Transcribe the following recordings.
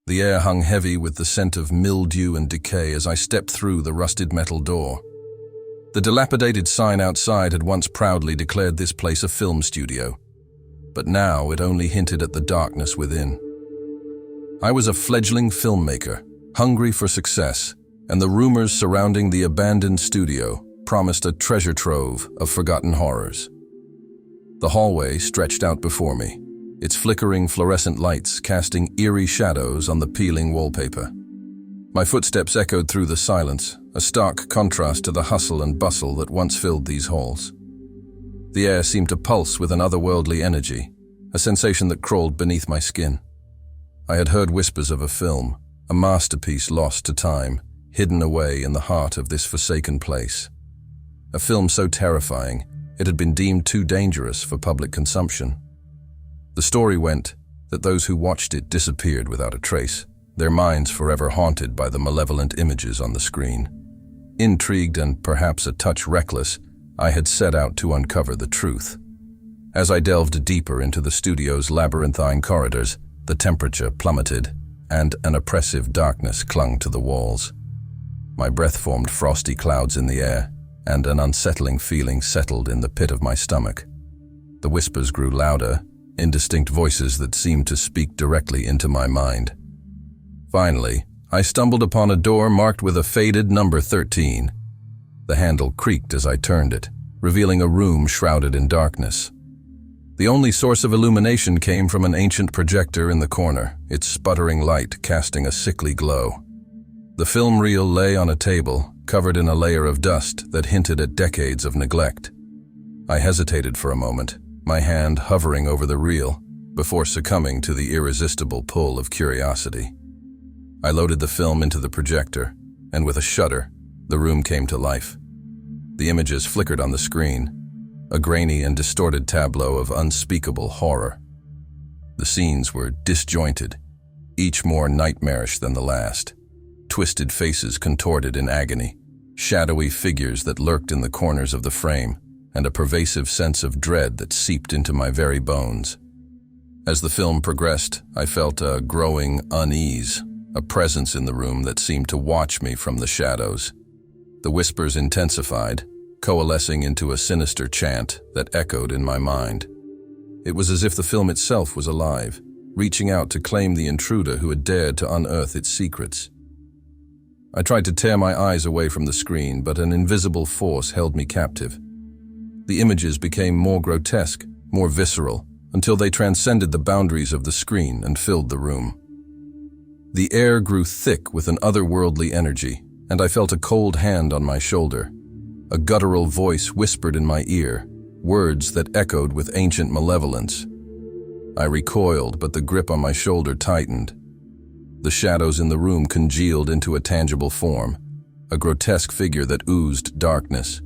The air hung heavy with the scent of mildew and decay as I stepped through the rusted metal door. The dilapidated sign outside had once proudly declared this place a film studio, but now it only hinted at the darkness within. I was a fledgling filmmaker, hungry for success, and the rumors surrounding the abandoned studio promised a treasure trove of forgotten horrors. The hallway stretched out before me, its flickering fluorescent lights casting eerie shadows on the peeling wallpaper. My footsteps echoed through the silence, a stark contrast to the hustle and bustle that once filled these halls. The air seemed to pulse with an otherworldly energy, a sensation that crawled beneath my skin. I had heard whispers of a film, a masterpiece lost to time, hidden away in the heart of this forsaken place. A film so terrifying, it had been deemed too dangerous for public consumption. The story went that those who watched it disappeared without a trace, their minds forever haunted by the malevolent images on the screen. Intrigued and perhaps a touch reckless, I had set out to uncover the truth. As I delved deeper into the studio's labyrinthine corridors, the temperature plummeted, and an oppressive darkness clung to the walls. My breath formed frosty clouds in the air, and an unsettling feeling settled in the pit of my stomach. The whispers grew louder, indistinct voices that seemed to speak directly into my mind. Finally, I stumbled upon a door marked with a faded number 13. The handle creaked as I turned it, revealing a room shrouded in darkness. The only source of illumination came from an ancient projector in the corner, its sputtering light casting a sickly glow. The film reel lay on a table, covered in a layer of dust that hinted at decades of neglect. I hesitated for a moment, my hand hovering over the reel, before succumbing to the irresistible pull of curiosity. I loaded the film into the projector, and with a shudder, the room came to life. The images flickered on the screen, a grainy and distorted tableau of unspeakable horror. The scenes were disjointed, each more nightmarish than the last. Twisted faces contorted in agony, shadowy figures that lurked in the corners of the frame, and a pervasive sense of dread that seeped into my very bones. As the film progressed, I felt a growing unease, a presence in the room that seemed to watch me from the shadows. The whispers intensified, coalescing into a sinister chant that echoed in my mind. It was as if the film itself was alive, reaching out to claim the intruder who had dared to unearth its secrets. I tried to tear my eyes away from the screen, but an invisible force held me captive. The images became more grotesque, more visceral, until they transcended the boundaries of the screen and filled the room. The air grew thick with an otherworldly energy, and I felt a cold hand on my shoulder. A guttural voice whispered in my ear, words that echoed with ancient malevolence. I recoiled, but the grip on my shoulder tightened. The shadows in the room congealed into a tangible form, a grotesque figure that oozed darkness.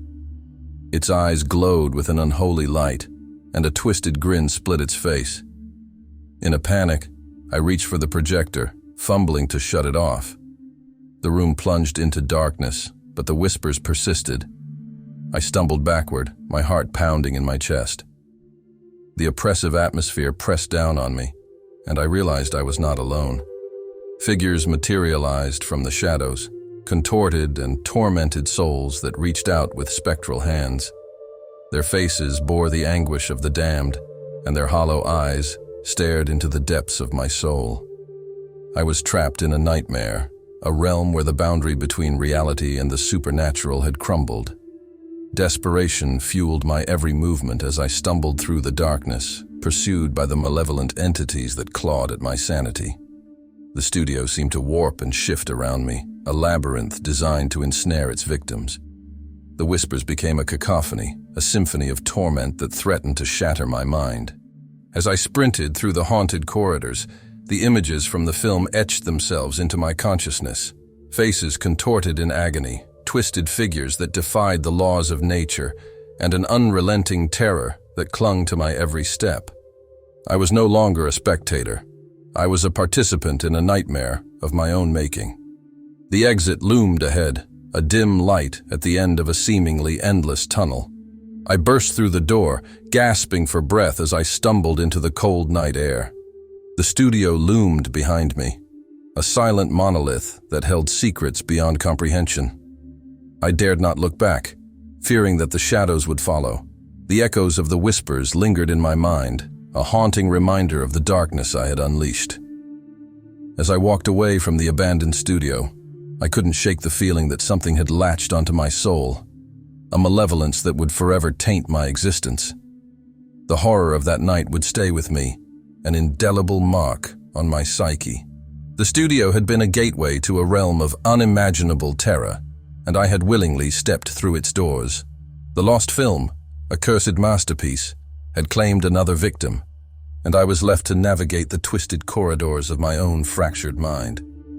Its eyes glowed with an unholy light, and a twisted grin split its face. In a panic, I reached for the projector, fumbling to shut it off. The room plunged into darkness, but the whispers persisted. I stumbled backward, my heart pounding in my chest. The oppressive atmosphere pressed down on me, and I realized I was not alone. Figures materialized from the shadows, contorted and tormented souls that reached out with spectral hands. Their faces bore the anguish of the damned, and their hollow eyes stared into the depths of my soul. I was trapped in a nightmare, a realm where the boundary between reality and the supernatural had crumbled. Desperation fueled my every movement as I stumbled through the darkness, pursued by the malevolent entities that clawed at my sanity. The studio seemed to warp and shift around me, a labyrinth designed to ensnare its victims. The whispers became a cacophony, a symphony of torment that threatened to shatter my mind. As I sprinted through the haunted corridors, the images from the film etched themselves into my consciousness. Faces contorted in agony, twisted figures that defied the laws of nature, and an unrelenting terror that clung to my every step. I was no longer a spectator. I was a participant in a nightmare of my own making. The exit loomed ahead, a dim light at the end of a seemingly endless tunnel. I burst through the door, gasping for breath as I stumbled into the cold night air. The studio loomed behind me, a silent monolith that held secrets beyond comprehension. I dared not look back, fearing that the shadows would follow. The echoes of the whispers lingered in my mind, a haunting reminder of the darkness I had unleashed. As I walked away from the abandoned studio, I couldn't shake the feeling that something had latched onto my soul, a malevolence that would forever taint my existence. The horror of that night would stay with me, an indelible mark on my psyche. The studio had been a gateway to a realm of unimaginable terror, and I had willingly stepped through its doors. The lost film, a cursed masterpiece, had claimed another victim, and I was left to navigate the twisted corridors of my own fractured mind.